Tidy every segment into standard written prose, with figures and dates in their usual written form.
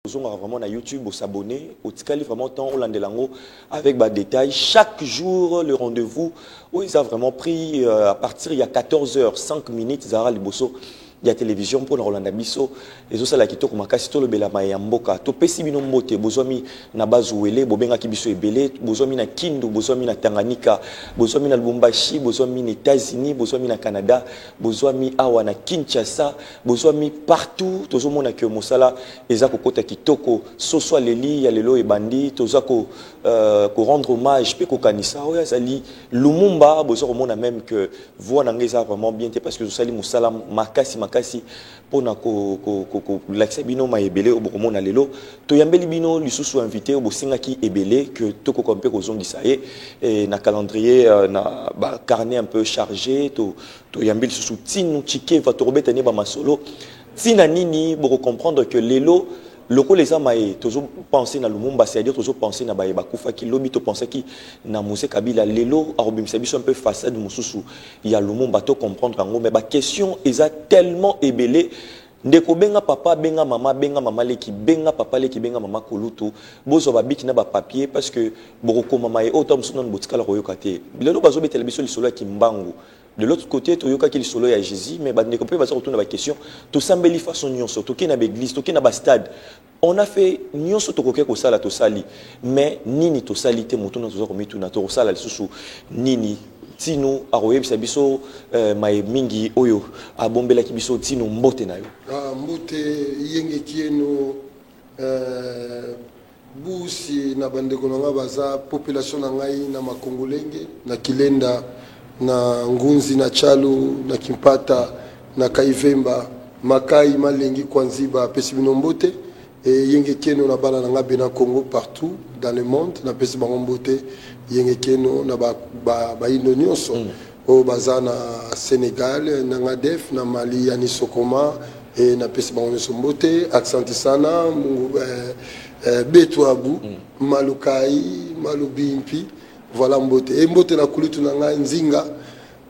Vraiment na YouTube, vous s'abonner, au Tikali vraiment temps Landelango avec des détails. Chaque jour, le rendez-vous, où ils ont vraiment pris à partir il y a 14h05, Zara Liboso. Il y a télévision pour Rolanda Bisso et ça la kitoko makasi to le bela mayamboka to pesi bino mote bozomi na bazuwele bobenga kibiso ebele bozomi na Kindu bozomi na Tanganyika bozomi na Lubumbashi bozomi na États-Unis bozomi na Canada bozomi awa na Kinshasa bozomi partout tozomona que mosala eza kokota kitoko soso leli ya lelo ebandi tozako ko rendre hommage pe ko kanisa oya zali Lumumba bozomona même que voix na ngeza vraiment bien parce que sali musala makasi pour l'accès bino ma ebele au bomona lelo to yambeli bino lisusu invité au bosinga ki ebele que toko kompe ko zongisa et na calendrier na ba carnet un peu chargé to yambeli lisusu tinu chike va to robeta ne ba masolo tina nini pour comprendre que lelo loko les amae toujours penser na Lumumba c'est-à-dire toujours penser na ba kufa ki lobi to penser ki na Mose Kabila lelo arobimisa biso un peu façade mususu il y a Lumumba to comprendre ngo mais ba question eza tellement ébélé ndeko benga papa benga mama leki benga papa leki benga mama kolutu bozo ba biki na ba papier parce que boroko mama e autom sunon botikala koyoka te lelo bazo betela biso lisolo ki mbangu. De l'autre côté, tu as qu'il solo à Jésus, mais ne comprenez pas ça retourne à la question. Tout sambeli façon nyonso, tout qui na l'église, tout qui na stade. On a fait nyonso to koke ko sala to sali, mais nini to salite mutuna to komi tuna to sala le susu nini tino aroye biso mai mingi oyo abombela ki biso tino mbote na yo. Ah mbote yenge kieno busi na bande konanga baza population na ngai na makongolenge na kilenda na ngunzi na chalu na kimpata na kaivemba makai malengi kwanziba pesi binombote et yenge keno na bana na bena Congo partout dans le monde na pesi bangombote yenge keno na ba indonioso o bazana Sénégal na ngadef na Mali yani Sokoma et na pesi bangombote accent sana Betwabu Malukai Malubimpi. Voilà mbote. Et mbote na kulitu na nga nzinga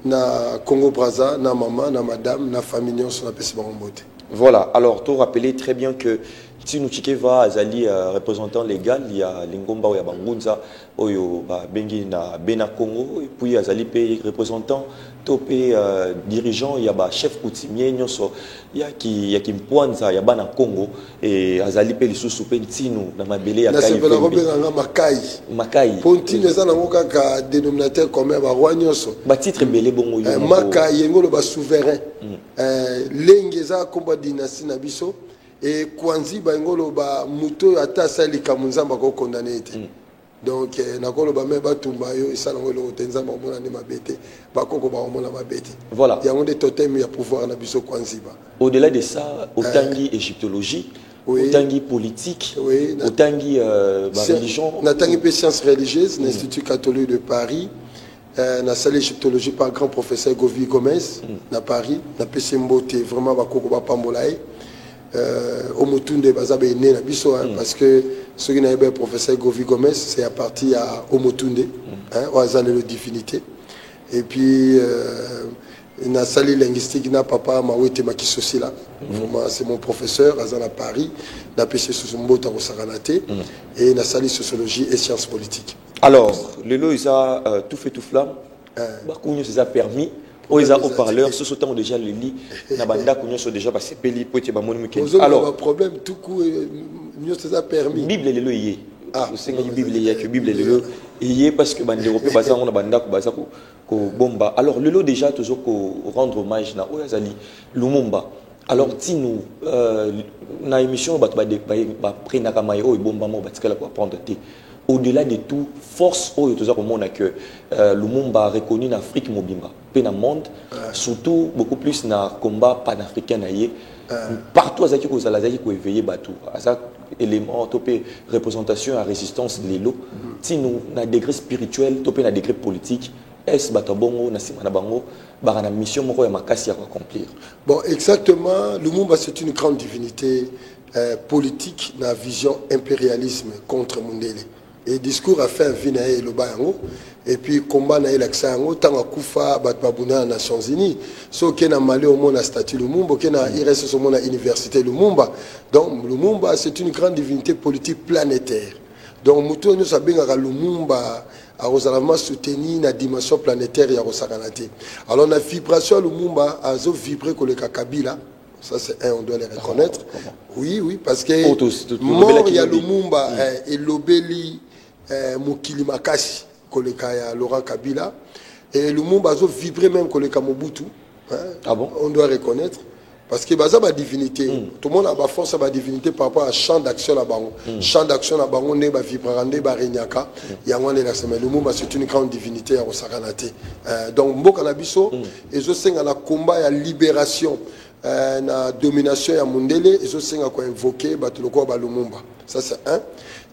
na Congo Brazza, na maman, na madame, na famille sur la pesi mbote. Voilà. Alors, tu rappelez très bien que Tinu Chikeva azali représentant légal, il y a Lingomba ou Yabangunza, Oyo Bengi na Bena Congo, et puis azali pe représentant, topé dirigeant, il y a chef coutumier, il y a qui Mpuanza, il y a Bana Congo, et azali pe lisusu pe Tinu na mabele ya Kai. Na Makai. Makai. Pontine za na ngoka ka dénominateur commun ba roi nyonso. Ba titre belé bongo yo. Makai yengolo ba souverain. Lengeza komba dynastie na biso. Et Kwanzi Bangolo ba muto ata sali kamunzamba ko condamné été. Donc nakolo ba me batumba yo isala ngolo tenzamba mona ne mabete ba koko ba mona mabete. Voilà. Il y a des totems ya pouvoir na biso Kwanzi ba. Au-delà de ça, autangi égyptologie, autangi politique, autangi religion, natangi pe sciences religieuses, l'Institut catholique de Paris. Na salle égyptologie par grand professeur Govi Gomez na Paris, na PC Mbote vraiment ba koko ba pambolae. Au Motunde Bazabe né na biso parce que ce qui n'a pas professeur Govi Gomez c'est à partir à Omotunde au hasard de divinité et puis na salle linguistique na papa Mawete Makisosi là c'est mon professeur à Paris na PC Susumbo au Saranate et na salle sociologie et sciences politiques. Alors le lot il a tout fait tout flamme bah qu'on ça permis. Ils ont haut-parleur, ce sont déjà le lit. Nabanda Kounyo sont déjà passé peli pour te bamoni. Alors problème tout coup mieux ça permis. Bible le yé. Ah, c'est que Bible yé que Bible le yé parce que bande européen basa on a banda ko basa ko bomba. Alors le lot déjà toujours ko rendre hommage na Oyazali Lumumba. Alors tinu na émission ba prena kama yo bomba mo batikala ko prendre té. Au-delà de tout, force au que Lumumba a reconnu l'Afrique mobimba, pe na monde, surtout beaucoup plus na combat panafricain naie. Partout à zaki ko zalazaki ko éveiller batu. À ça élément topé représentation à résistance de l'élo. Si nous na degré spirituel, topé na degré politique, est batabongo na simana bango, barana mission moko ya makasi à accomplir. Bon, exactement, Lumumba c'est une grande divinité politique na vision impérialisme contre Mundele. et discours a fait un vie na le bayango et puis combat na l'accès yango tanga kufa bat babuna na Nations Unies so ke na Mali au monde statut Lumumba ke na IRS au monde université Lumumba. Donc Lumumba c'est une grande divinité politique planétaire. Donc mutu nous sabengaka Lumumba a vraiment soutenu la dimension planétaire ya rosakanate. Alors la vibration Lumumba a zo vibré que le Kabila. Ça c'est un, on doit les reconnaître. Oui, oui, parce que mort il y a Lumumba et l'obéli Mokili Makasi koleka ya Laurent Kabila et Lumumba a vibré même koleka Mobutu. Ah bon? On doit reconnaître. Parce que baza ba divinité, tout le monde a ba force ba divinité par rapport à champ d'action là bango. Champ d'action là bango ne ba vibrande ba renyaka. Yangwane la semaine Lumumba c'est une grande divinité à Rosakanate. Donc mboka na biso ezo senga na combat ya libération na domination ya Mundele ezo senga ko invoquer ba tuloko ba Lumumba. Ça c'est un.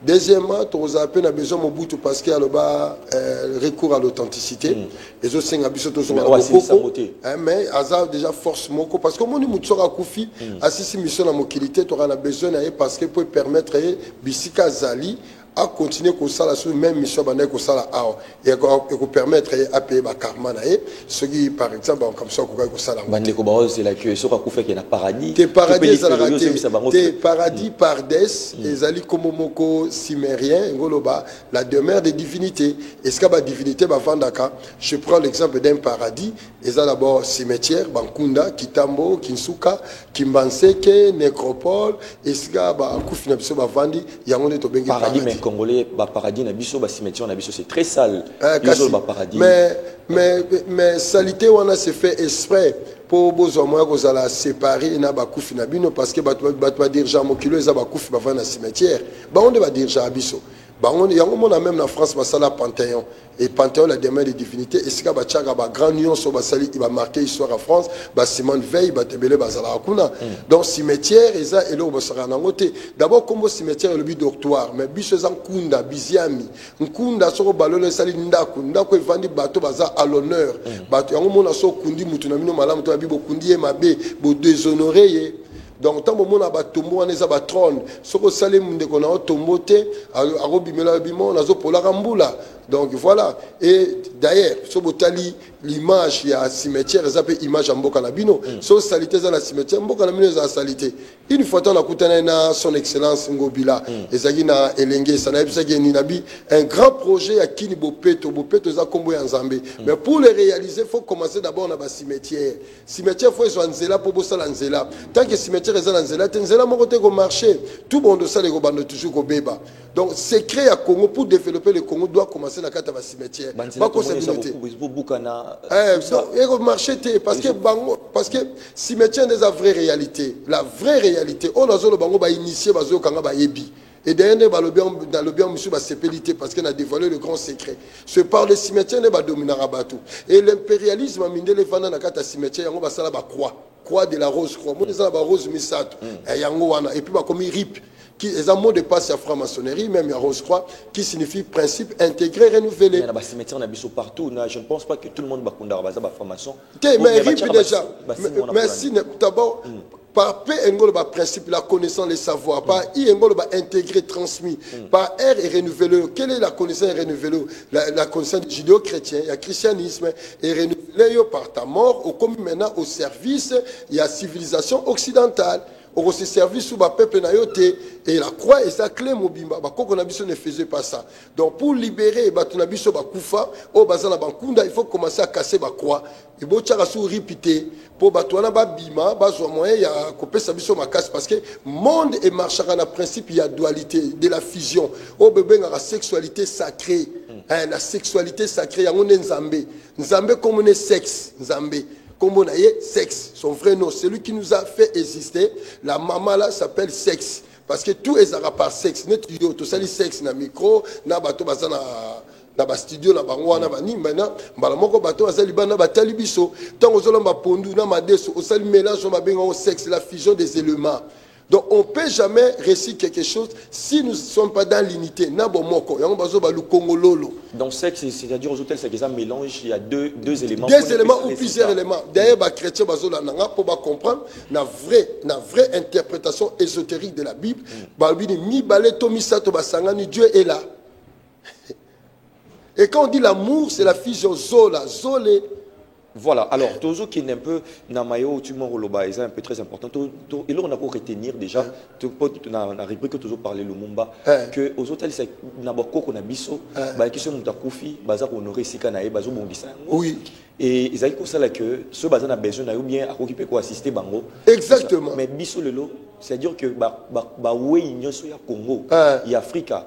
Deuxièmement, tu as appelé besoin de Mobutu parce qu'il y a le bas recours à l'authenticité. Et aussi, il y a besoin de mais Azar déjà force Moko parce que mon Moutsora Koufi, assisté mission à Mokilité, tu auras besoin parce que pour permettre Bissika Zali à continuer comme ça la même mission bandé comme ça et pour permettre à payer ba karma nae ce qui par exemple comme ça comme ça la bandé ko ba c'est la que so ka kufa qui na paradis tes paradis tes paradis pardes les ali comme moko cimérien ngoloba la demeure des divinités est-ce que ba divinité ba vandaka je prends l'exemple d'un paradis et ça d'abord cimetière Bankunda Kitambo Kinsuka Kimbanseke Nécropole est-ce que ba kufina biso ba vandi yango ne to bengi paradis Congolais, paradis na biso, cimetière na biso, c'est très sale. Paradis. Mais salité on a se fait exprès pour besoin moi que ça la séparer na ba kufi na bino parce que ba dire Jean Mokilo za ba kufi ba va na cimetière. Ba on va dire Jean biso. Bah on a même en France bah ça la Panthéon et Panthéon la demeure des divinités et ce que bah tchaga bah grand union sur bah sali il va marquer histoire en France bah Simone Veil bah tebele bah ça la kuna donc cimetière et ça et là bah sera en côté d'abord comme cimetière le but doctoire mais biso za nkunda biziami nkunda sur bah le sali ndako evandi bateau bah ça à l'honneur bah yango mona so kundi mutu na mino malamu to bibo kundi e mabe bo déshonorer. Donc, tant que mon abatombo on est abatron, ce que ça les monde qu'on a tomboté, à robimela bimon, à zopolarambula. Donc voilà. Et d'ailleurs, ce botali l'image il y a cimetière, ça peut image en bokanabino. So salité dans la cimetière, bokanabino est la salité. Une fois on a coutana na son excellence Ngobila, et ça qui na elenge, ça n'a pas ni nabi un grand projet à Kini Bopeto za kombo en Zambé. Mais pour le réaliser, il faut commencer d'abord dans la cimetière. Cimetière faut être nzela pour bosser nzela. Tant que cimetière est nzela, nzela mon côté au marché. Tout bon de ça les gobando toujours au béba. Donc c'est créé à Congo pour développer le Congo doit commencer dans la cimetière. Pas qu'on s'est parce que cimetière des vraies réalités. La vraie réalité, on a le bango ba initié bazo kanga ba yebi. Et derrière dans le bien monsieur ba sépélité parce qu'on a dévoilé le grand secret. Ce par le cimetière ne ba dominer Rabatou. Et l'impérialisme a mindé les fana na kata cimetière on va ça la ba croix de la rose croix. Moi ça ba rose misato. Et yango wana et puis ba comme rip qui est un mot de passe à franc-maçonnerie, même à Rose-Croix, qui signifie principe intégré, renouvelé. Il y a des cimetières partout. Je ne pense pas que tout le monde va condamner la franc-maçon. Mais RIP déjà. Merci d'abord. Par P, un principe, la connaissance, les savoirs. Par I, un intégré, transmis. Par R, et renouvelé. Quelle est la connaissance renouvelée? La connaissance judéo-chrétien, il y a christianisme, et renouvelé par ta mort, au comme maintenant au service, il y a civilisation occidentale. Au service sous le peuple nayoté et la croix et sa clé mobimba bakoko na biso ne faisait pas ça. Donc pour libérer batuna biso bakufa au bazana bankunda il faut commencer à casser ba croix et bochaka sous répéter pour batwana ba bima bazwa moyen ya kopesa biso makasi parce que monde et marchera na principe il y a dualité de la fusion au bébé la sexualité sacrée la sexualité sacrée ya ngone nzambe comme on est sexe nzambe. Comme on a dit, sexe, son vrai nom, celui qui nous a fait exister, la maman là s'appelle sexe. Parce que tout est par sexe. Net studio, tout ça, le sexe, na micro, na bateau, na studio, na bango, na bani, maintenant, balamoko bateau, na liban, na batalibiso. Tant aux olamba pondu, na madeso, au sali mélange, on benga au sexe, la fusion des éléments. Donc on ne peut jamais réussir quelque chose si nous ne sommes pas dans l'unité. Donc sexe, c'est-à-dire aux hôtels, c'est qu'ils mélange, il y a deux éléments. Deux éléments ou plusieurs éléments. D'ailleurs, les chrétiens pour comprendre la vraie interprétation ésotérique de la Bible. Dieu est là. Et quand on dit l'amour, c'est la fusion Zola, Zolé. Voilà, alors, Tozo qui est un peu, Namayo, tu m'en relobas, c'est un peu très important. Et là, on a pour retenir déjà, on a rubrique que Tozo parlait Lumumba, que aux hôtels, c'est Naboko qu'on a biso, qui sont Moutakufi, Bazar honoré Sikanae, Bazo Bongisa. Oui. Et ils ont ça là que ce Bazar a besoin d'ailleurs bien à qui peut assister Bango. Exactement. Mais biso le lot, c'est-à-dire que, oui, il y a Congo, il y a Africa.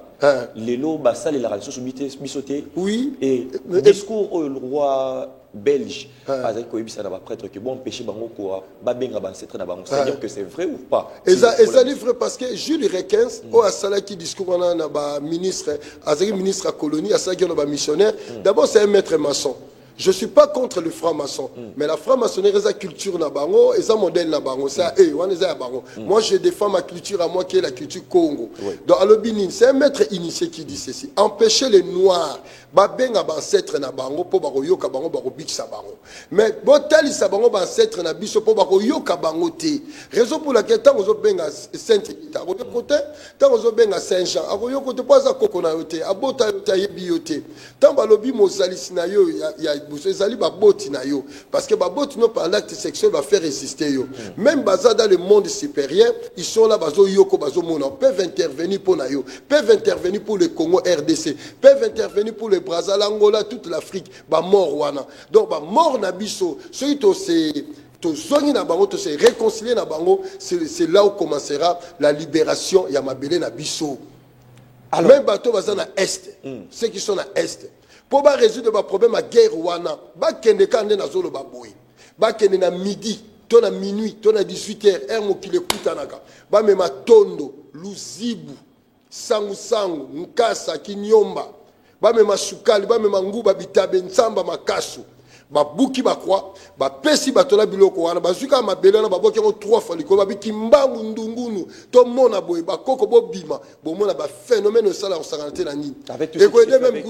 Les lots, ça, les relations sont bisoté. Oui. Et le discours au roi belge, prêtre que bon péché bango quoi, c'est-à-dire que c'est vrai ou pas? Et ça est vrai parce que Jules Requens, au Asala qui discours on a ministre, ministre à colonie, à ça qui est missionnaire. D'abord c'est un maître maçon. Je ne suis pas contre le franc-maçon, mais la franc-maçonnerie, c'est la culture nabango, et ça modèle nabango, c'est moi je défends ma culture à moi qui est la culture Congo. Donc à l'Obinin, c'est un maître initié qui dit ceci, empêcher les noirs, babenga ancêtre nabango pour baroyo kabango barobik sabango. Mais botali sabango ancêtre nabiso pour baroyo kabango te. Raison pour laquelle tant aux benga Saint-État, au côté, tant aux benga Saint-Jean, aroyo côté pas à kokona yote, abota yote yebiote. Tant balobi mozalis na yo ya parce que par l'acte sexuel va faire résister yo. Même dans le monde supérieur, ils sont là peuvent intervenir pour nayo, peuvent intervenir pour le Congo RDC, peuvent intervenir pour le Brazza, l'Angola, toute l'Afrique, mort wana. Donc mort na biso, ceux se réconcilier na bango, c'est là où commencera la libération ya mabele na biso. Même bateau bazana est, ceux qui sont à est. Pour résoudre le problème à guerre wana, bakende kande na zolo baboy. Bakende na midi, ton à minuit, ton à 18h, heure mokile kutanaka. Ba mema tondo, luzibu, sangu, nkasa, kinyomba. Ba mema sukali, ba mema nguba bitabe nsamba makasu. Babuki bakwa, pesi batola biloko wana, bazuka mabele na baboki ngo 3 fois liko, babiki mbangu ndungunu, to mona boy, bakoko bobima, bo mona ba phénomène sala osangalté na nini. Et ko aider même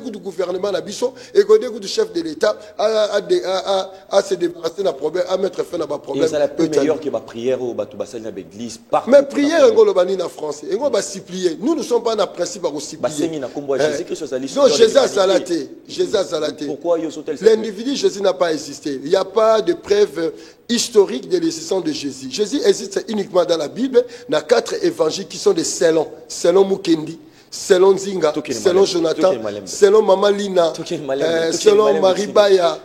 du gouvernement na biso, et ko aider du chef de l'état à se débarrasser na problème, à mettre fin à ba problème. C'est la plus meilleure que ma prière au bateau basel na l'église partout. Mais prière ngolo bani na français, ngo ba supplier. Nous ne sommes pas na principe à supplier. Basengi na kombo Jésus Christ ça non, Jésus a salaté. Jésus a salaté. Pourquoi yo sautel? Jésus n'a pas existé. Il n'y a pas de preuve historique de l'existence de Jésus. Jésus existe uniquement dans la Bible, dans 4 évangiles qui sont des selon. Selon Mukendi, selon Zinga, selon Jonathan, selon Mama Lina, selon Maribaya.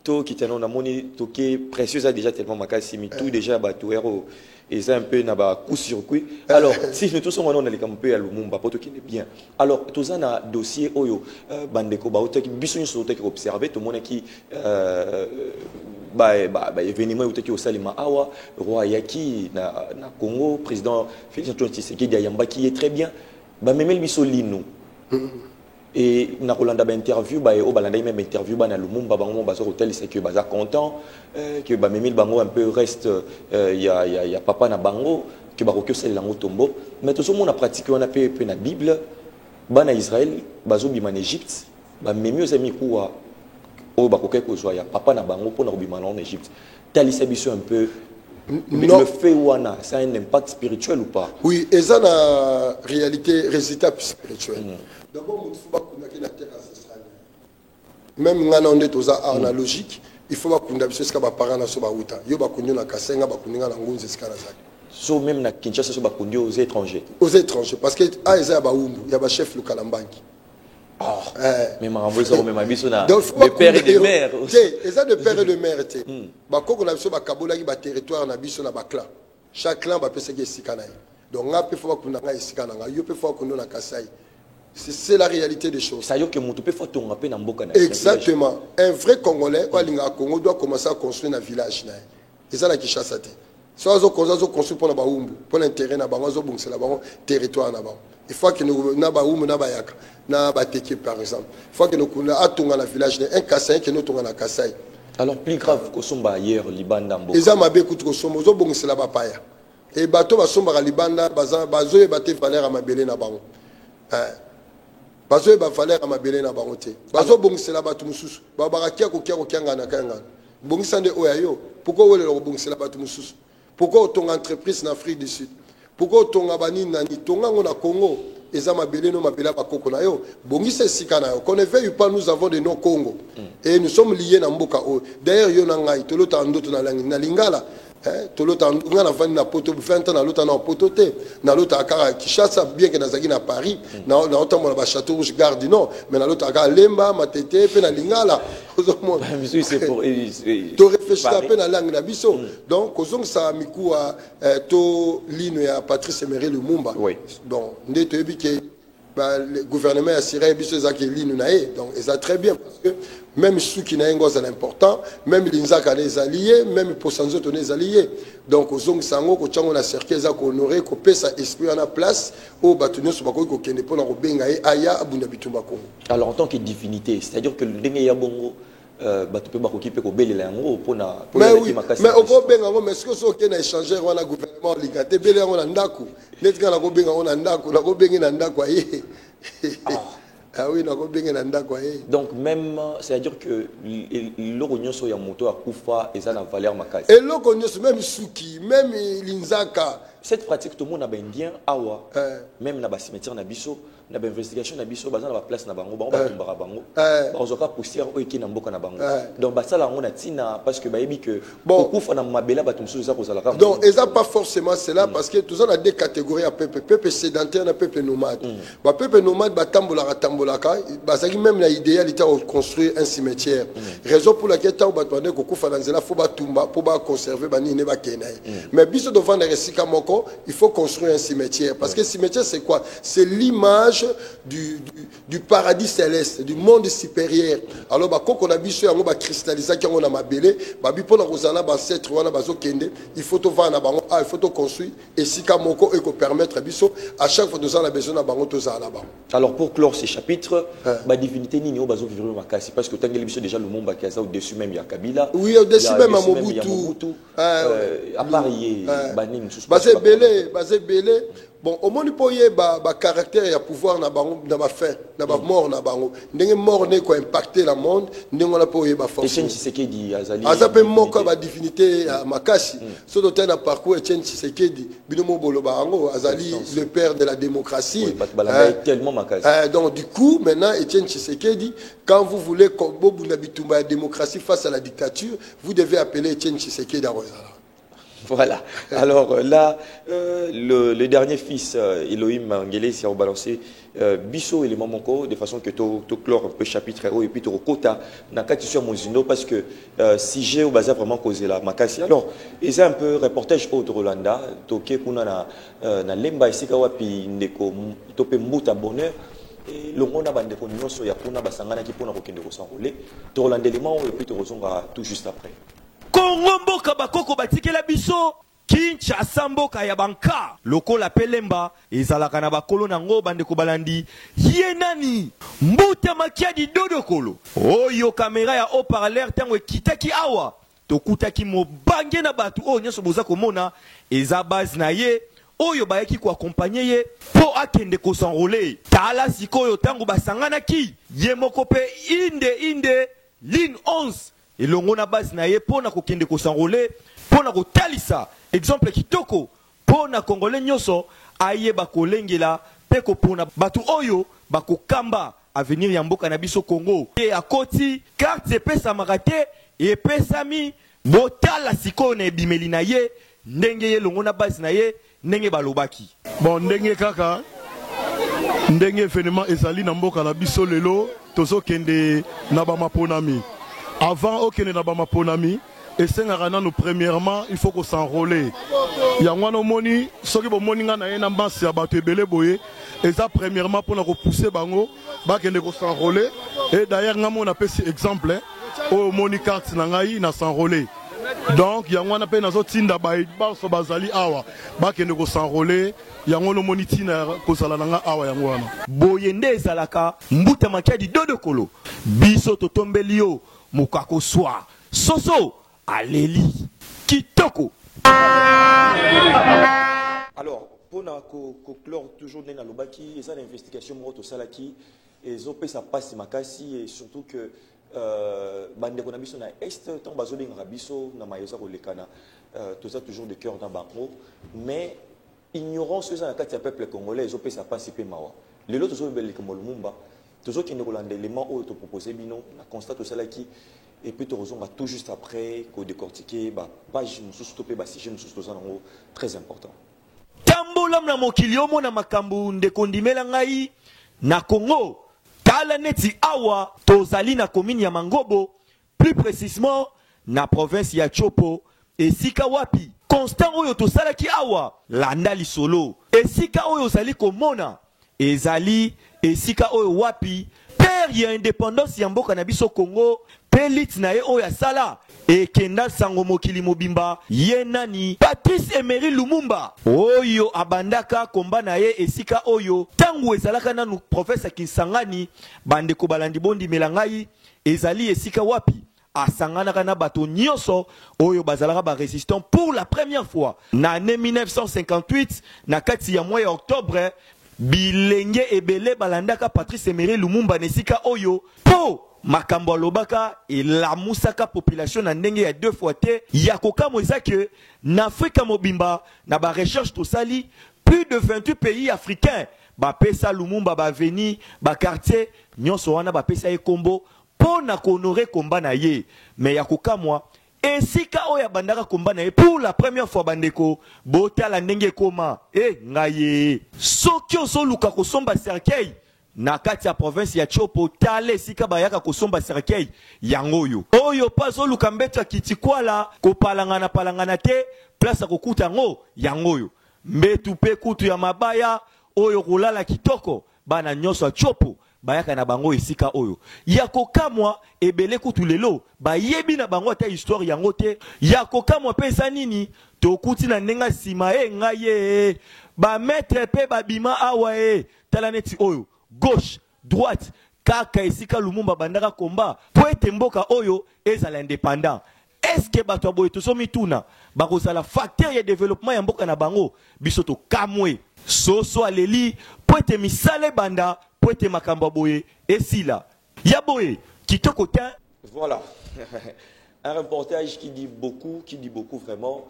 Tout qui t'en a moni, tout qui est précieux a déjà tellement makasi, mais tout déjà batouero et c'est un peu naba coup sur coup. Alors si nous tous sommes on a les campés à Lumumba pour tout qui est bien. Alors tout ça na dossier oyo bandeko ba auto qui biso sur auto qui observer tout le monde qui événement auto qui au Salima Awa roi Yaki na Congo président Félix Antoine Tshisekedi Yamba qui est très bien ba memel biso lino. Et na Rolanda interview au balanda même interview na Lumumba bango bazo hôtel c'est que baza content que ba memil bango un peu reste y a papa na bango que ba ko sel lango tombo mais tout ce monde a pratiqué on a peu na Bible bana Israël bazo bima en Égypte ba memi aux amis quoi au ba ko zo ya papa na bango pour na bima en Égypte tali sabiso un peu le fait wana ça a un impact spirituel ou pas? Oui, et ça na réalité résultat spirituel. D'abord, même quand on est aux analogiques, il faut que nous ayons des parents qui sont là. Il faut que nous ayons des so même na Kinshasa so bakundi aux étrangers. Aux étrangers parce que Aïza Baoumbu, il y a un chef le Kalambanki. Mais marambo ça même abiso na le père et les mères. Et ça de père et de mère était. Ba ko na biso ba kabola ki ba territoire na biso na ba clan. Chaque clan ba pesa ki sikana. Donc nga pe faut que nous na sikana nga, yo pe faut que nous na Kasai. C'est la réalité des choses. Ça y est que mon peut faire tomber dans Mboka. Exactement. Un vrai Congolais, Congo doit commencer à construire un village. Et ça la Kinshasa. Soit on construit pour la Baoumbu, pour l'intérêt na Bango, c'est la Bango territoire na Bango. Il faut que nous na Baoumbu na Bayaka, na Bateke par exemple. Il faut que nous atonga na village un Kassai que nous tonga na Kassai. Alors plus grave que somba ailleurs Libanda Mboka. Et ça m'a bien coûté que somba zo bon c'est la Bapaya. Et bateau va somba à Libanda bazo et baté valeur à Mabélé na Bango. Bazo ba valeur à mabele na bangote bazo bongisela batu mususu ba barakia ko kianga na kanga bongisande oyayo pourquoi wole lo bongisela batu mususu pourquoi ton entreprise na Afrique du Sud pourquoi ton abani nani tonga ngo na Congo eza mabele no mabele ba koko na yo bongi c'est sika na yo qu'on ne veuille pas nous avons de nos Congo et nous sommes liés na mboka o d'ailleurs yo na ngai to lota ndoto na lingala to lota ngana vandi na poto 20 ans na lota na poto te na lota akara Kinshasa bien que nazaki na Paris na otambola ba Château Rouge Gare du Nord mais na lota akara Lemba Matete pe na lingala ozomona c'est pour to réfléchir pe na langue na biso donc ozong sa mikuwa to lino ya Patrice Emery Lumumba bon ndeto yebi ke le gouvernement a siré biso zaki lino na e donc ça très bien parce que même ceux qui n'ont pas important, même les alliés, même pour s'en autres les alliés. Donc, aux hommes sango, quand on a cerqué, ça qu'on aurait, qu'on paie sa esprit en la place, au bâtonnier sur Bako, qu'on ne peut pas bengaye, aya, abundabitumba Congo. Alors, en tant que divinité, c'est-à-dire que le dengue yabongo, tu peux pas occuper au bel lango pour na. Mais oui, mais au gros bengango, mais ce que c'est qu'on a échangé, on a gouvernement ligaté, bel lango nandaku, n'est-ce qu'on a go bengango nandaku, la go bengi nandaku aye. Ah oui, donc même, c'est-à-dire que l'orignon sur Yamoto à Koufa et ça n'a valeur makasi. Et l'orignon même Suki, même Linzaka. Cette pratique tout le monde a bien awa, même na bas cimetière na biso, na ba investigation na biso, bazana ba place na bango, bango ba tumbara bango, bazoka poussière oiki na mboka na bango. Donc basala on a tina parce que bayebi que Koufa na mabela ba tumsu za kozala ka. Donc et ça pas forcément cela parce que tous on a deux catégories à peuple sédentaire na peuple nomade. Ba peuple nomade ba tambolaka, bazaki même la idéalité de construire un cimetière. Raison pour laquelle ta ba tande ko Koufa nzela faut ba tumba pour ba conserver ba ni ne ba kenai. Mais biso devant les resika il faut construire un cimetière. Parce que cimetière, c'est quoi? C'est l'image du paradis céleste, du monde supérieur. Alors, quand on a vu ça, on a cristallisé, on a mabélé, il faut tout vendre, il faut tout construire. Et si Kamoko et permettre à chaque fois nous avons besoin de alors, pour clore ces chapitres, la divinité Nini Obazo vivre Makasi, parce que tu as déjà le monde qui au-dessus même, il y a Kabila. Oui, au-dessus même à Mobutu. À Paris, basé belé bon au moins pour y ba caractère et pouvoir na bango na ba fin na ba mort na bango ndenge mort ne ko impacter le monde ndenge on a pour y ba force Etienne Tshisekedi azali azape moko ba divinité makasi so doté na parcours Etienne Tshisekedi binomo boloba bango azali le père de la démocratie tellement makasi donc du coup maintenant Etienne Tshisekedi quand vous voulez bobu na bitumba la démocratie face à la dictature vous devez appeler Etienne Tshisekedi à Rosala. Voilà. Alors là, le dernier fils, Elohim Mangele, s'est rebalancé Bisso et les Mamoko, de façon que tu clore un peu chapitre et puis tu recota dans le sur Mozino parce que si j'ai au bazar vraiment causé la makasi. Alors, et c'est un peu reportage autre Rolanda, toké kuna na lemba ici kawapi ndeko topé mbuta bonheur. Et le monde a bandé pour nous sur Yapuna basangana qui pour nous rekende ko s'enrouler. To Rolanda élément et puis tu resonga tout juste après. Kongo mboka bakoko batikela biso Kinshasa mboka ya banka lokola pelemba ezalaka na bakolo nango bandeko balandi ye nani mbuta makiadi dodokolo oyo kamera ya haut-parleur tango ekitaki awa tokutaki mobange na batu oyo nyonso boza komona eza base na ye oyo bayaki ko accompagner ye po akende ko s'enrôler tala sikoyo tango basanganaki ye moko pe inde ligne 11 et l'on a base na ye pour na kokende ko s'enrôler pour na ko talisa exemple kitoko pour na congolais nyoso aye ba kolengela pe ko pona batu oyo ba ko kamba avenir ya mboka na biso Congo et à koti carte pesa marate et pesami botala siko na bimeli na ye ndenge ye longo na base na ye ndenge balobaki bon ndenge kaka ndenge événement ezali na mboka na biso lelo tozo kende na ba maponami. Avant aucun n'abama ponami et c'est nous premièrement il faut qu'on s'enrôler. Yangwano moni soki bo moni nga na ena mbasi ya bato ebele boye et ça premièrement pour nous repousser bango ba kende ko s'enrôler et d'ailleurs nga mon appelle exemple au moni carte na ngai na s'enrôler. Donc yangwana pe nazo tinda ba so bazali awa ba kende ko s'enrôler yangono moni tina ko sala nga awa yangwana. Boyende ezalaka mbuta makiadi dodokolo biso totombelio Mukako soa soso aleli kitoko. Alors pour clore toujours dans l'obaki et ça l'investigation moto salaki et zopé ça passe makasi et surtout que bande konabiso na est tant bazolinga biso na mayosa kolekana tout ça toujours de cœur dans bango mais ignorance eza na kati ya peuple congolais ezopesa pasi pe mawa lelo tozobeleka Lumumba tozokende kolanda élément oyo toproposé bino na constat tosalaki et puis tozonga tout juste après ko décortiquer ba page mosusu to pe ba sujet mosusu toza nango très important tambola na mokili omona makambo ndeko ndimela ngai na Congo tala neti awa tozali na commune ya Mangobo plus précisément na province ya Chopo esika wapi constant oyo tosalaki awa landa lisolo esika oyo ozali komona ezali esika oyo wapi père ya indépendance ya mboka na biso Congo pelit na ye oyo asala ekenda sango mokili mobimba ye nani Patrice Emery Lumumba oyo abandaka komba na ye esika oyo tangu ezalaka nanu professeur Kisangani bandeko balandi bondi melangai ezali esika wapi asanganaka na bato nyonso oyo bazalaka ba résistant pour la première fois na année 1958 na kati ya mois ya octobre bilenge ebele balandaka Patrice Emery Lumumba nesika oyo po makambo alobaka elamusaka population na ndenge ya 2 fois te ya kokamo ezake na Afrika mobimba na ba recherche tosali plus de 28 pays africains ba pesa Lumumba ba veni ba quartier nyonso wana ba pesa ekombo pour na honorer komba na ye mais ya kokamwa esika oya bandaka komba na ye pour la première fois bandeko botala ndenge koma ngaye soki osoluka kosomba cercueil na kati ya province ya Chopo tale esika bayaka kosomba cercueil yangoyo oyo paso luka mbetwa kitikwala kopalangana te place kokuta ngo yangoyo mbetu pe kutu ya mabaya oyo kulala kitoko bana nyonso ya Chopo bayaka na bango esika oyo ya kokamwa ebele kutu lelo bayebi na bango ta histoire yango te ya kokamwa pesa nini tokuti na ndenga sima ngaye ba maître pe babima awa tala neti oyo gauche droite kaka esika Lumumba bandaka komba po ete mboka oyo ezala indépendant est-ce que bato boye to somi tuna bakozala facteur ya développement ya mboka na bango biso to kamwe soso aleli po ete misale banda po ete makambo boye esila ya boye kitoko ta voilà un reportage qui dit beaucoup vraiment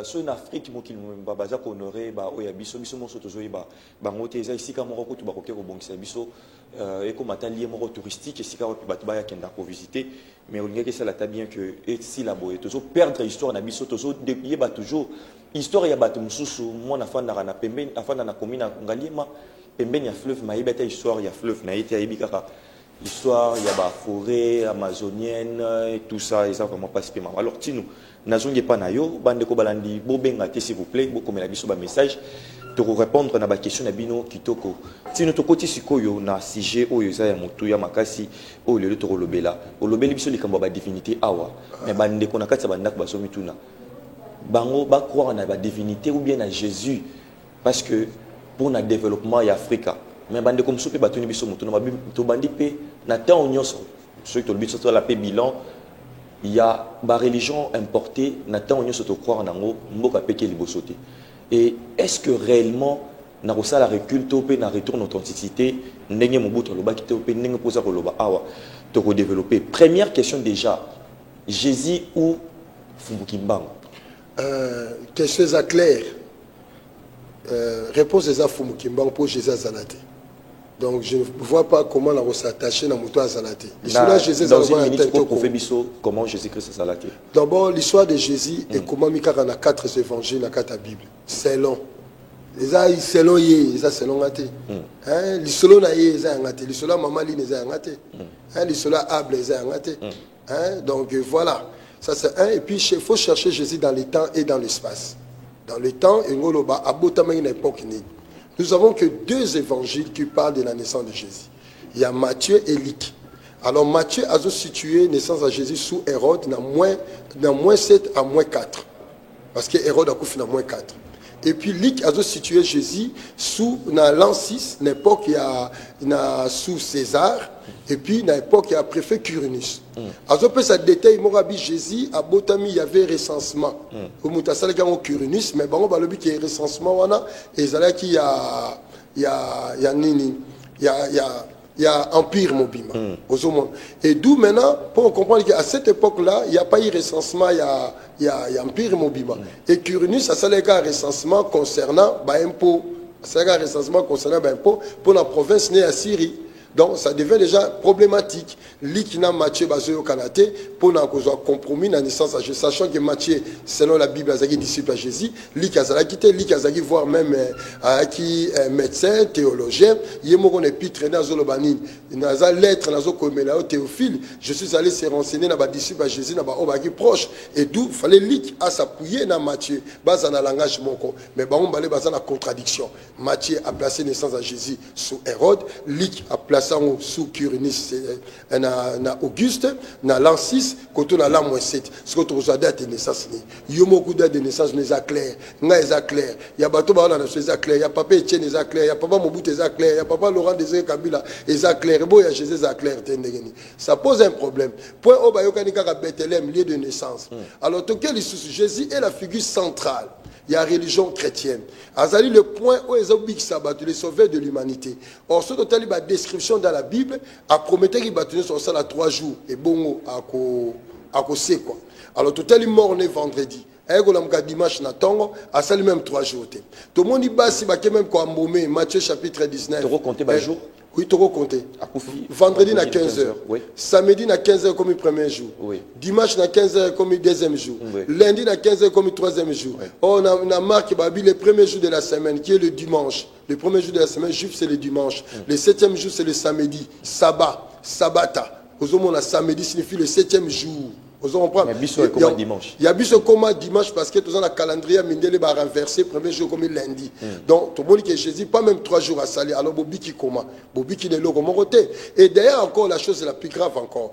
so en Afrique mo qu'il baza ko honorer ba oya biso moso tozoyi ba ngote eza isika moko ko to ba ko bongisa biso et comme atelier moko touristique esika wa ba ya kenda ko visiter mais on ngeke ça la ta bien que et si la boye tozo perdre histoire na biso tozo déplier ba toujours histoire ya bato mususu mo na fanda na pembeni afanda na commune ngaliema pembeni ya fleuve maibeta histoire ya fleuve na été ayibi kaka l'histoire ya ba forêt amazonienne et tout ça ils ont vraiment pas spécialement alors tinu nazongi pa na yo bande ko balandi bobenga te s'il vous plaît bokomela biso ba message to répondre na ba question na bino kitoko tinu to koti sikoyo na sujet oyo za ya mutu ya makasi oyo lelo to kolobela olobeli biso likambo ba divinité awa mais bande ko na kati ba ndako basomi tuna bango ba croire na ba divinité ou bien na Jésus parce que pour le développement ya Afrika mais bande comme soupe batuni biso mutu na to bandi pe na temps nyonso ceux qui to biso to la pe bilan il y a ba religion importée na temps nyonso to croire nango mboka peke libosote et est-ce que réellement na kosala recul to pe na retourne authenticité ndenge mobuto loba ki to pe ndenge poza ko loba awa to ko développer première question déjà Jésus ou Fumukimbangu question est claire réponse est à Fumukimbangu pour Jésus Azalate. Donc je ne vois pas comment on va s'attacher à Mouto Azalate. Dans une minute, comment Jésus-Christ Azalate. D'abord, l'histoire de Jésus et comment Mika a 4 évangiles dans la Bible. C'est long. C'est long, c'est long. L'isolo na ye, c'est long. L'isolo mamali, c'est long. L'isolo able, c'est long. Donc voilà. Ça c'est un. Et puis il faut chercher Jésus dans le temps et dans l'espace. Dans le temps, nous avons que 2 évangiles qui parlent de la naissance de Jésus. Il y a Matthieu et Luc. Alors Matthieu a situé la naissance de Jésus sous Hérode, dans moins 7 à moins 4. Parce que Hérode a couché dans moins 4. Et puis Luc a situé Jésus sous l'an 6, l'époque sous César, et puis l'époque il y a préfet Quirinus. Alors peut ça détail Morabi Jésus à Botami il y avait recensement. Au Moutasala au Quirinus, mais bon le but qui est recensement wana et ça là qui il y a il y a Empire Mobima. Et d'où maintenant, pour comprendre qu'à cette époque-là, il n'y a pas eu recensement, il y a Empire Mobima. Et Curinus, ça c'est un recensement concernant l'impôt. C'est un recensement concernant l'impôt pour la province née à Syrie. Donc ça devient déjà problématique. L'Ikina Matthieu Bazoyo Kanate pour un compromis dans la naissance à Jésus. Sachant que Matthieu, selon la Bible, a été disciple à Jésus. L'Ik a quitté, l'Ik a voire même qui médecin, théologien. Il y a un épître dans Zolobanine. Il a une lettre dans Zokomela Théophile. Je suis allé se renseigner dans les disciples à Jésus, dans les proche. Et d'où il fallait l'Ik à s'appuyer dans Matthieu. Dans le langage moko. Mais on va aller dans la contradiction. Matthieu a placé naissance à Jésus sous Hérode. L'Ik a placé sous Curinus na Auguste na l'an 6 quand on a l'an moins 7 ce que tu as date de naissance il y a beaucoup de naissance mais ça clair nga ça clair il y a bateau ba na ça clair il y a papa Etienne ça clair il y a papa Mobutu ça clair il y a papa Laurent Désiré Kabila ça clair bon il y a Jésus ça clair ça pose un problème point au bayo kanika ka Bethléem lieu de naissance alors tout quel Jésus est la figure centrale. Il y a la religion chrétienne. Azali le point où ils ont dit que les sauveurs de l'humanité. Or, ce total, il y a une description dans la Bible, à promettre qu'il va tenir sur ça à 3 jours. Et bon, à quoi. Alors, total, il est mort le vendredi. Et il dimanche na tongo, à ça même 3 jours. Tout le monde dit que si même quoi embaumer, Matthieu chapitre 19. Tu recomptes par jour? Oui, tu recomptes. Vendredi à 15h. Oui. Samedi à 15h comme le premier jour. Oui. Dimanche à 15h comme le deuxième jour. Oui. Lundi à 15h comme le troisième jour. Oui. On a marqué le premier jour de la semaine qui est le dimanche. Le premier jour de la semaine, juif, c'est le dimanche. Le 7e jour, c'est le samedi. Sabbat, sabbata. Aujourd'hui, samedi signifie le 7e jour. Il y a bis comme dimanche parce que tout le calendrier mindele va renverser premier jour comme lundi. Donc tout le monde que Jésus pas même 3 jours à salir alors bobi qui comment bobi qui est là comme côté. Et d'ailleurs encore la chose la plus grave encore.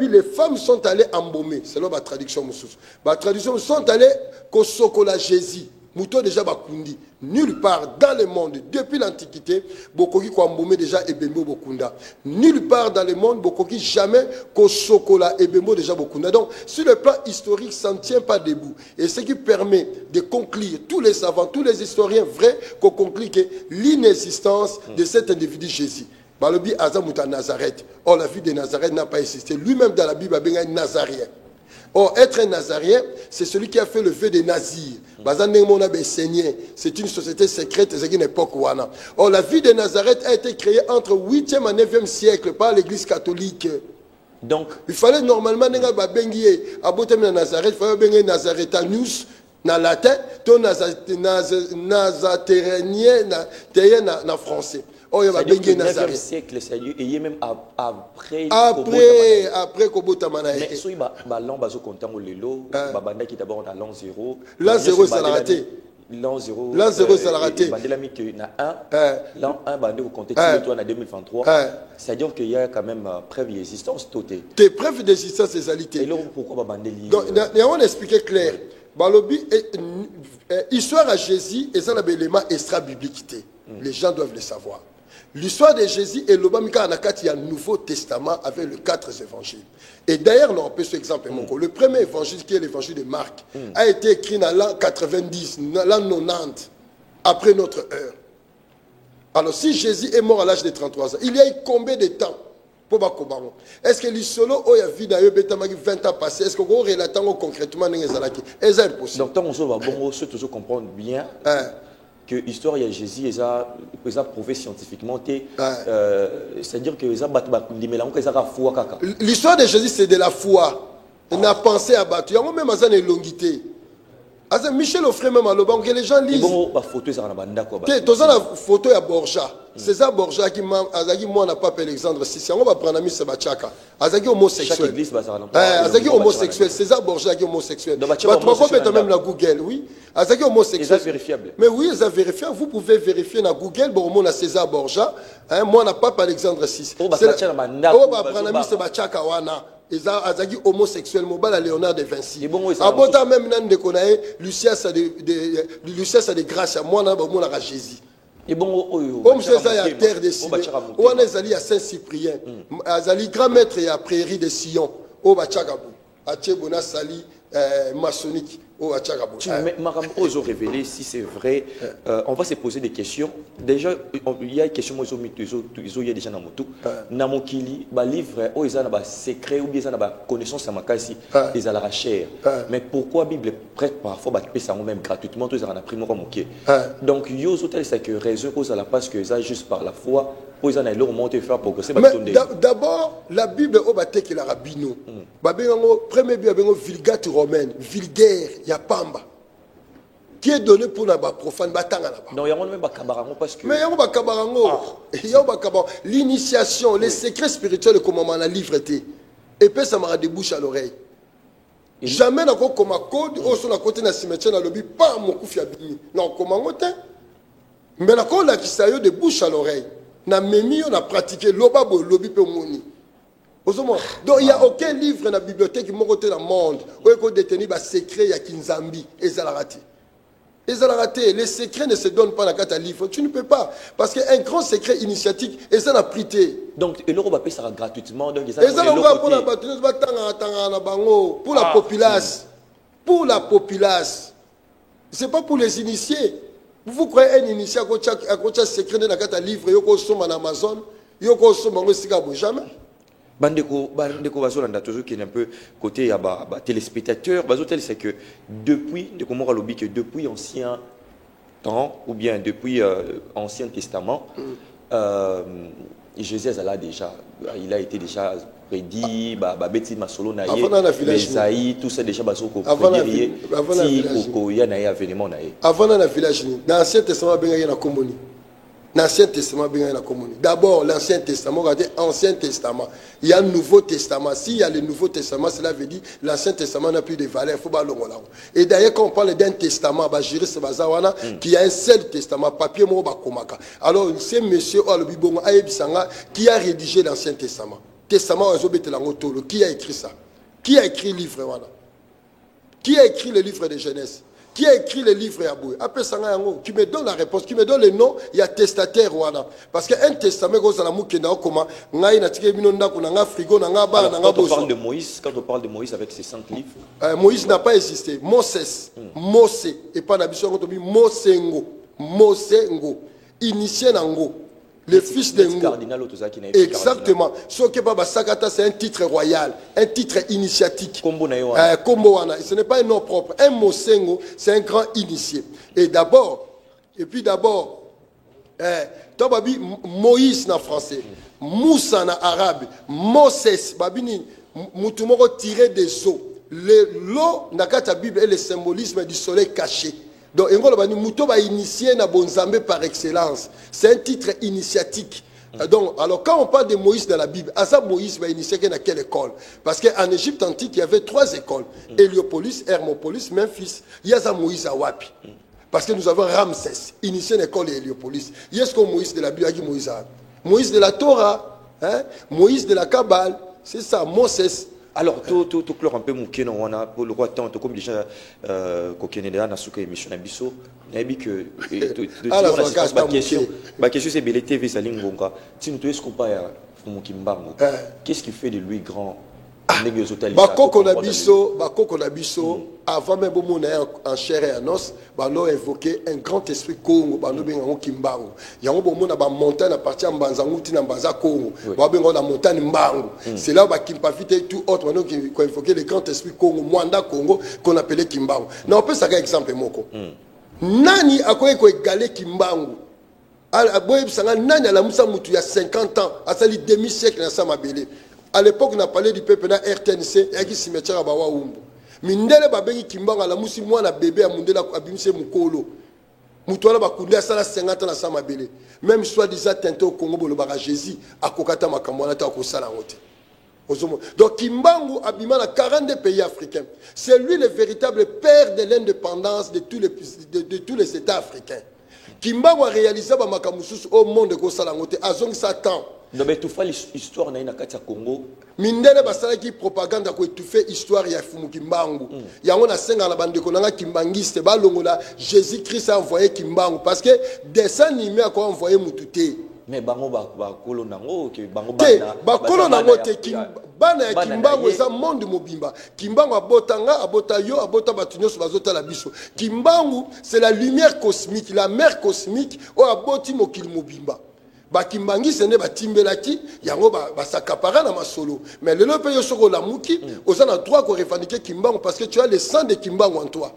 Les femmes sont allées embaumer selon la traduction mususu. La traduction sont allées kosokola Jésus. Mouton déjà bakundi nulle part dans le monde depuis l'antiquité bokoki ko embaumer déjà ebembo bokunda nulle part dans le monde bokoki jamais ko sokola ebembo déjà bokunda. Donc sur le plan historique ça ne tient pas debout et ce qui permet de conclure tous les savants tous les historiens vrais qu'on conclut que l'inexistence de cet individu Jésus. Balobi Azamuta Nazareth. Or la vie de Nazareth n'a pas existé. Lui-même dans la Bible a bien un Nazarien. Or, être un Nazarien, c'est celui qui a fait le vœu des Nazirs. C'est une société secrète, c'est une époque. Or, la vie de Nazareth a été créée entre 8e et 9e siècle par l'Église catholique. Donc, il fallait normalement, à Nazareth, il fallait Nazaretanus, na latin, to nazatérénien, na français. Oh, il y a bien 9e siècle, c'est-à-dire, et même après. Après Kobota Manaï. Mais si on a compté au Lelo, Babanda qui d'abord a l'an 0. L'an 0, ça l'a raté. L'an 0, ça l'a raté. Bandela mis qu'il y en a 1. L'an 1, Bandela, vous comptez tout le temps en 2023. C'est-à-dire qu'il y a quand même preuve d'existence. Tes preuves d'existence, c'est salité. Et là, pourquoi Bandela? Donc, on a expliqué clair. Balobi, histoire à Jésus, et ça, l'élément extra-biblique. Les gens doivent le savoir. L'histoire de Jésus et l'Obamika Anakati, il y a un Nouveau Testament avec les 4 évangiles. Et d'ailleurs, on peut ce exemple. Le premier évangile, qui est l'évangile de Marc, a été écrit dans l'an 90, dans l'an 90, après notre heure. Alors, si Jésus est mort à l'âge de 33 ans, il y a eu combien de temps pour Bakobaron? Est-ce que l'Isolo, il y a vu dans 20 ans passé, est-ce qu'on relate concrètement dans les Zalaki? C'est impossible. Donc, on va toujours comprendre bien. Que l'histoire de Jésus est prouvé scientifiquement, c'est-à-dire que l'histoire de Jésus c'est de la foi. On a pensé à battre. Il y a même une longité. Michel Offray même à l'Oban, que les gens lisent. Tu as la photo de Borja. César Borja qui moi n'a pas appelé Alexandre Sissi. On va prendre un ami Sebachaka. Azaki homosexuel. Azaki homosexuel. César Borja qui est homosexuel. Tu vas même la Google, oui. Azaki homosexuel. C'est vérifiable. Mais oui, c'est vérifiable. Vous pouvez vérifier dans Google. Bon, on a César Borja. Moi n'a pas appelé Alexandre Sissi. On va prendre un ami Sebachaka wana. Azaki homosexuel, mobile à Léonard de Vinci. Abota même nan de konae, Lucias a de grâce à moi, on a Jésus. Et bon, comme c'est ça, il y a terre de Sion. On est allé à Saint-Cyprien. Azali grand maître et à Prairie de Sion. Au Bachagabu. Achebona Sali, maçonnique. Ils ont révélé si c'est vrai. On va se poser des questions. Déjà, il y a des questions, il y a déjà dans moto. Namokili, bah livre, ils ont des secrets ou bien ils ont des connaissances à Makasi, ils ont la recherche. Mais pourquoi la Bible prête parfois bah ça même gratuitement, ils ont appris mon moqué. Donc, il y a aussi cette raison cause à la passe que ils ont juste par la foi. Ils ont leur monter faire progresser. D'abord, la Bible au baté qui la rabino. Premier Bible vulgate romaine, vulgaire, ya pamba. Qui est donné pour la profane batanga là-bas. Non, il y a même pas kabarango parce que. Mais il y a pas kabarango. Il y a pas kabarango. L'initiation, les secrets spirituels comment on a livré. Et puis ça m'a des bouches à l'oreille. Jamais n'a comme un code au son à côté d'un cimetière dans le lobby pas mon coup fiabini. Non, comment on était. Mais la code là qui s'aille de bouche à l'oreille. Na memi on a pratiqué l'obabo lobby pe moni. Donc il n'y a aucun livre dans la bibliothèque qui m'a côté dans le monde où il faut détenir des secrets, il y a Kinzambi et Zalarati. Et Zalarati, les secrets ne se donnent pas dans le livre. Tu ne peux pas. Parce qu'un grand secret initiatique, et ça n'a prité. Donc, et l'Europe ça gratuitement. Donc, et ça n'a pour la populace. Pour la populace. Ce n'est pas pour les initiés. Vous croyez un initié à côté secret dans le livre, il y a un Amazon, il y a un jamais. Bandeko bazolanda toujours qui est un peu côté à téléspectateurs bazotel c'est que depuis ancien temps ou bien depuis ancien testament Jésus là déjà il a été déjà prédit beti masolo na Esaïe tout ça déjà bazoko prédire il y a un événement na avant dans la village dans l'ancien testament ben il y a na communi. L'Ancien Testament, d'abord, l'Ancien Testament, regardez, Ancien Testament. Il y a le Nouveau Testament. S'il y a le Nouveau Testament, cela veut dire l'Ancien Testament n'a plus de valeur. Il faut pas l'homme là. Et d'ailleurs, quand on parle d'un testament, qui a un seul testament, papier, alors, c'est monsieur qui a rédigé l'Ancien Testament. Testament, qui a écrit ça? Qui a écrit le livre? Qui a écrit le livre de Genèse? Qui a écrit le livre Yaboué? Après ça, qui me donne la réponse, qui me donne le nom, il y a testataire. Parce qu'un testament, quand on parle de Moïse, avec ses 5 livres, Moïse n'a pas existé. Moses, Mose, et pas d'habitude, Mosengo, Mosengo, initié Nango. Le fils de Ngo. Exactement. C'est un titre royal, un titre initiatique. Ce n'est pas un nom propre. Un Mosengo, c'est un grand initié. Et puis d'abord, Moïse en français, Moussa en arabe, Moses, Babini, Moutoumoro tiré des eaux. L'eau, dans la Bible, est le symbolisme du soleil caché. Donc, Mouto va initier na Bonzambe par excellence. C'est un titre initiatique. Donc, alors quand on parle de Moïse dans la Bible, Asa Moïse va initier dans quelle école? Parce qu'en Égypte antique, il y avait 3 écoles. Héliopolis, Hermopolis, Memphis. Il y a Moïse à Wapi. Parce que nous avons Ramsès, initié l'école de Héliopolis. Il y a ce que Moïse de la Bible a dit Moïse à Moïse de la Torah, hein? Moïse de la Kabbale. C'est ça, Moses. Alors, tout clore un peu mon kénon, on a pour le roi tant comme déjà Kokeneda na suka émission na biso, na bi que ma question c'est Bélé TV Salingonga. Si nous est-ce qu'on pas mon Kimbango. Qu'est-ce qui fait de lui grand? Bakoko na biso avant même en chair et en os, bano évoqué un grand esprit Congo, bano bengo Kimbango. Yango bomona ba montagne à partir de Mbanzanguti na Mbanza Congo. Ba bengo na montagne Mbango. C'est là ba Kimpavite et tout autre bano qui évoqué le grand esprit Congo, Mwanda Congo qu'on appelait Kimbango. Na on peut ça exemple moko. Nani akoye ko égaler Kimbango? Aboye bisanga nani ala musa mutu il y a 50 ans, à sali demi-siècle na Samabele. À l'époque, on a parlé du peuple dans RTNC, et qui cimetière à Bawa Umbo. Mindele babengi kimbanga la musi mwana bébé à Mundela abimise mukolo. Mutola bakunde asala 50 ans na Samabele. Même soi-disant tenté au Congo bolo bara Jésus à Kokata makamwana ta ko sala ngote. Donc Kimbangu abima na 42 pays africains. C'est lui le véritable père de l'indépendance de tous les États africains. Kimbangu a réalisé ba makamususu au monde ko sala ngote azongi sa temps. Non mais tout fait l'histoire na kati ya Congo. Mindele basala ki propagande ko étouffer histoire ya Fumu Kimbangu. Yango na senga na bande ko nanga kimbangiste ba longola Jésus Christ a envoyé Kimbangu parce que dessin animé a envoyé mututé. Mais bango ba kolo nango que bango te bana bakolo nango te bana ya kimbangu eza monde mobimba kimbangu abota yo abota bato nyonso bazotala biso kimbangu c'est la lumière cosmique la mer cosmique oyo aboti mokili mobimba bakimbangisi nde batimbelaki yango basakapara na masolo mais lelo mpe yo soki olamuki oza na droit korevendiquer kimbangu parce que tu as le sang de kimbangu en toi.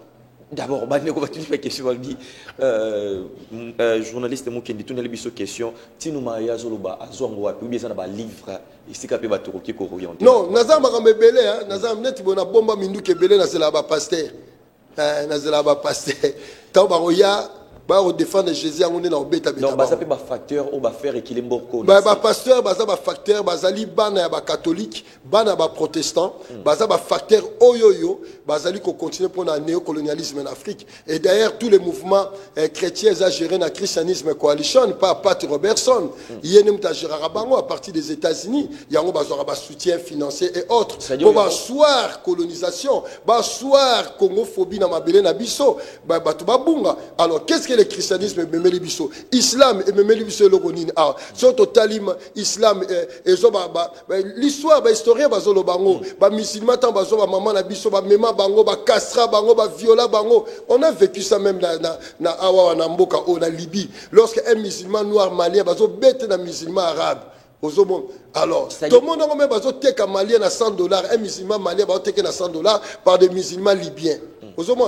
D'abord, on va toujours faire question. Journaliste Moukendi, tout le biso question. Si nous marions zoloba, azongo ou bien ça na ba livre, ici capé ba toroki ko orienté. Non, nazam ba mbele hein, nazam net bona bomba minduke bele na zela ba pasteur. Na zela ba pasteur. Ta ba roya ba défendre Jésus en na obeta beta. Non, ba ça peut ba facteur ou ba faire équilibre ko. Ba pasteur ba ça ba facteur ba zali bana ya ba catholique, bana ba protestant, ba ça ba facteur oyoyo. Bazali ko continuer pour le néocolonialisme en Afrique. Et d'ailleurs, tous les mouvements chrétiens ont géré le christianisme coalition, pas Pat Robertson. Il y a même à partir des États-Unis. Il y a un soutien financier et autres. Pour asseoir colonisation, asseoir congophobie dans ma belle nabiso, alors, qu'est-ce que le christianisme et memeli biso? Islam et memeli biso logonine. Ah, surtout talim, islam et l'histoire, historien bazolo bango, musulman tant bazolo maman nabiso, mema bango ba castra bango ba viola bango. On a vécu ça même na awa na mboka o na Libye lorsque un musulman noir malien bazo bête na musulman arabe. Alors, tout le monde a même bazo teka malien à $100, un musulman malien bazo teka na $100 par des musulmans libyens.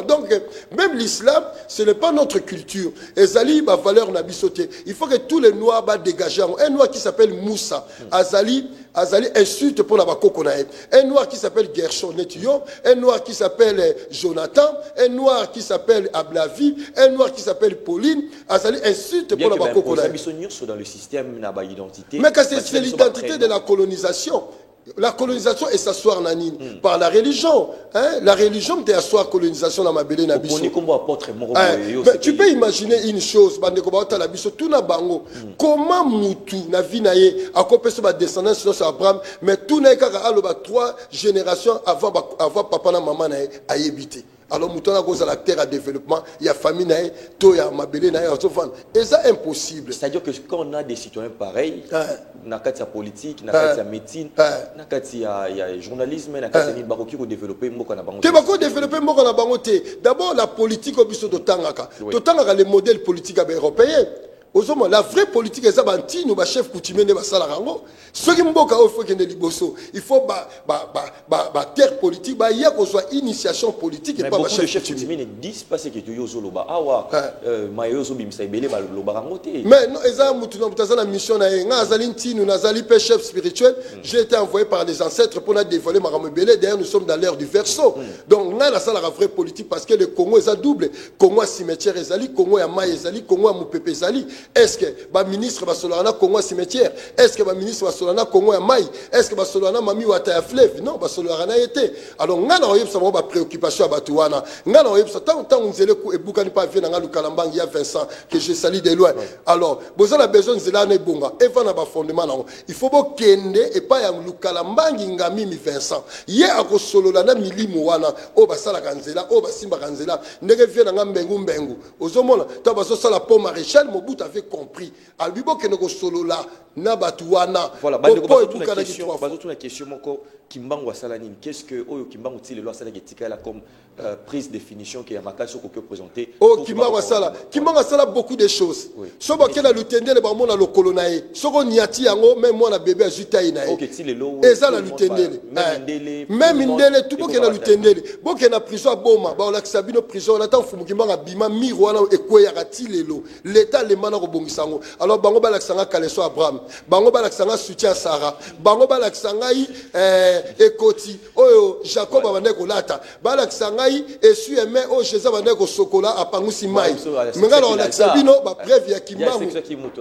Donc, même l'islam, ce n'est pas notre culture. Et Zali, ma valeur n'a bisoté. Il faut que tous les noirs va dégager. Un noir qui s'appelle Moussa, Azali insulte pour la Bakokonaï. Un noir qui s'appelle Gershon Netuyo, un noir qui s'appelle Jonathan, un noir qui s'appelle Ablavi, un noir qui s'appelle Pauline. Azali insulte pour la Bakokonaï. Dans le système, n'a pas identité. Mais c'est l'identité de la colonisation. La colonisation est s'asseoir nanine par la religion. Hein? La religion est s'asseoir colonisation dans ma belle nabiso. Tu peux imaginer une chose, comment Moutou na vinaye a copé sur ma descendance sur Abraham, mais tout n'est qu'à 3 générations avant papa na maman a habité. Alors, nous avons la terre à développement, il y a famille, il y a mabélé, et c'est impossible. C'est-à-dire que quand on a des citoyens pareils, il y a la politique, il y a la médecine, il y a le journalisme, il y a le baroque qui développer. D'abord, la politique au biso de Tangaka. Le modèle politique européen. La vraie politique est que nous chef coutumier ne salarango. Ce qui mboka au faut que liboso. Il faut terre politique, il y a soit initiation politique et pas beaucoup de chefs coutumiers ne disent pas ce que tu yozo loba. Awa mayozo bimsa ibele ba loba rangote. Mais non, eza mutu na mutaza na mission na nga azali ntinu na zali pe chef spirituel. J'ai été envoyé par les ancêtres pour dévoiler Maramé Belé. D'ailleurs nous sommes dans l'ère du verseau. Donc nga la sala vraie politique parce que le Congo est double. Congo cimetière ezali, Congo ya mai ezali, Congo mupepe ezali. Est-ce que le ministre va solana Congo cimetière? Est-ce que le ministre va solana Congo ya mai? Est-ce que va solana mami wata ya fleuve? Non, va solana été. Alors nga na oyeb sa mo ba préoccupation à batuana. Nga na oyeb sa tant nzele ku ebuka ni pa vient na Lukalambang il y a Vincent que je salue de loin. Alors, vous avez besoin de zela ne bonga. Et va na ba fondement na. Il faut bo kende et pas ya Lukalambang ngami mi Vincent. Ye ako solola na milimo wana o ba sala kanzela o ba simba kanzela ndenge vient na mbengu. Ozomona ta ba so sala po maréchal Mobutu avait compris. Albibo que nous solo là, nabatuana. Voilà, la question moko Kimbangu Salani. Qu'est-ce que Oyo Kimbangu tile loi Salani tika là comme prise définition qui a marqué sur que présenté. Oh Kimbangu Sala. Kimbangu Sala beaucoup de choses. Sobo kena lutende le bamona lo kolonae. Soko niati yango même moi na bébé ajuta ina. OK, tile lo. Eza la lutende. Même indele tout bokena lutende. Bokena prison boma, ba la sabino prison on attend fumu Kimbangu bima miroana ekweya katile lo. L'état le mana ko bongisango. Alors bango ba la sanga kaleso Abraham. Bango ba la sanga soutien Sarah. Bango ba la sanga ekoti oyo Jacob abande ko lata. Ba la sanga et su aimé o Jésus abande ko sokola apangusi mai. Mengala on a sabino ba preuve ya Kimbangu.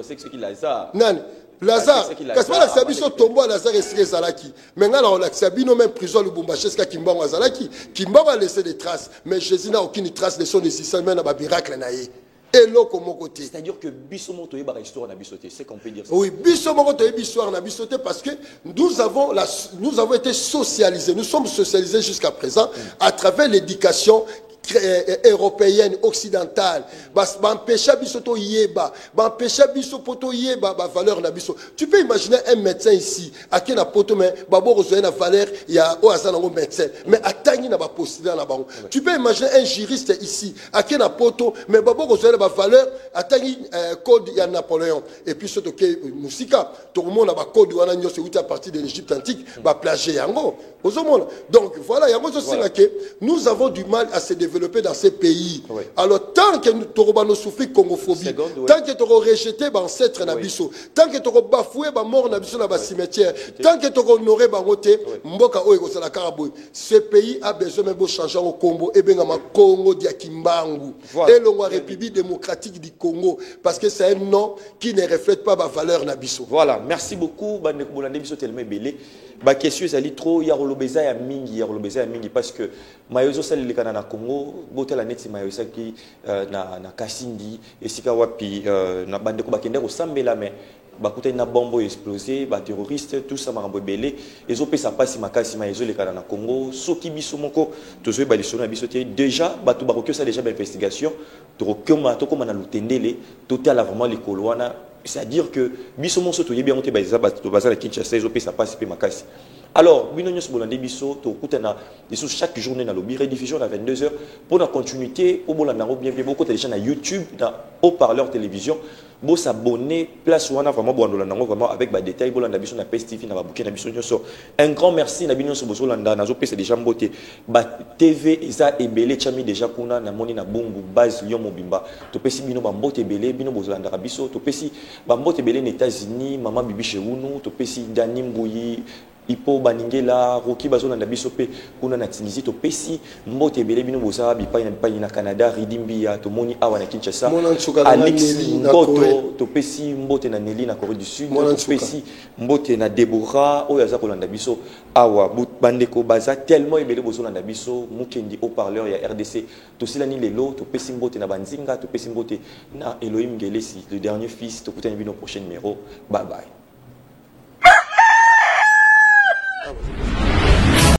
C'est ce qu'il a ça. Nani Lazare, parce que la Sabiso tombe à Lazare et Zalaki. Maintenant, on a Sabino même prison Lubumbashi, jusqu'à Kimbangu à Zalaki. Kimbangu a laissé des traces, mais Jésus n'a aucune trace de son existence, même dans le miracle. Et l'eau comme côté. C'est-à-dire que Bissomoto est une histoire nabisoté, c'est qu'on peut dire ça. Oui, Bissomoto est une histoire nabisoté parce que nous avons été socialisés, nous sommes socialisés jusqu'à présent à travers l'éducation européenne, occidentale, empêcher biso yeba, empêcher biso poto yeba, valeur na biso. Tu peux imaginer un médecin ici, à qui na poto mais babo rejoint la valeur, il y a un médecin, mais atteindre na ba postulat na bango. Tu peux imaginer un juriste ici, à qui na poto mais babo rejoint la valeur, atteindre code ya Napoléon. Et puis surtout que musika, tout le monde a ba code wana nyose uti à partir de l'Égypte antique, ba plagier yango. Donc voilà, yango je sais que nous avons du mal à se développer dans ces pays. Oui. Alors tant que nous avons souffert congophobie, tant que nous avons rejeté nos ancêtres na biso, tant que nous avons bafoué nos morts na biso na ba cimetière, tant que nous avons honoré bangote, mboka oyo ko sala karaboy. Ce pays a besoin de changer au Congo et bien ma Congo dia Kimbangu et la République démocratique du Congo parce que c'est un nom qui ne reflète pas ma valeur na biso. Voilà, merci beaucoup bande ko bolande biso tellement belé. Ba question ezali trop ya rolobeza ya mingi parce que mayozo sali lekana na Congo botela neti mayozo ki na Kasindi esika wapi na bande ko bakende ko sambela mais bakuta na bombo explosé ba terroriste tout ça marambo belé ezo pesa pasi makasi mayozo lekana na Congo soki biso moko tozo ba lisono na biso te déjà batu bakokyo ça déjà ba investigation to koma na lutendele total vraiment les kolwana. C'est-à-dire que biso monso to yebi ngote baza la Kinshasa ezo pesa pasi pe makasi. Alors, bino nyos bolande biso to kutana biso chaque journée na lobby rediffusion à 22h pour la continuité au bolanda bien beaucoup déjà na YouTube na haut-parleur télévision bo s'abonner place wana vraiment bolanda vraiment avec ba détails bolanda biso na PSTV na ba bouquet na biso nyoso. Un grand merci na bino so bolanda na zo pesa déjà mbote ba TV eza ebele chami déjà kuna na moni na bungu base Lyon Mobimba to pesi bino ba mbote ebele bino bolanda biso to pesi ba mbote ebele na États-Unis maman bibi chez nous to pesi Dani Mbuyi Ipo Baningela, Roki Bazolanda Bisope, kuna na Tunisie, to pesi, mbote bele bino bosa, bipai na Canada, Ridimbia, to moni awa na Kinshasa, Alexis Ngoto, to pesi, mbote na Nelly na Corée du Sud, to pesi, mbote na Deborah, Oyaza Kolanda Biso, awa, bandeko baza, tellement ebele bozolanda biso, mukendi haut-parleur ya RDC, to silani lelo, to pesi mbote na Banzinga, to pesi mbote na Elohim Gelesi, le dernier fils, to kutani bino prochain numéro, bye bye.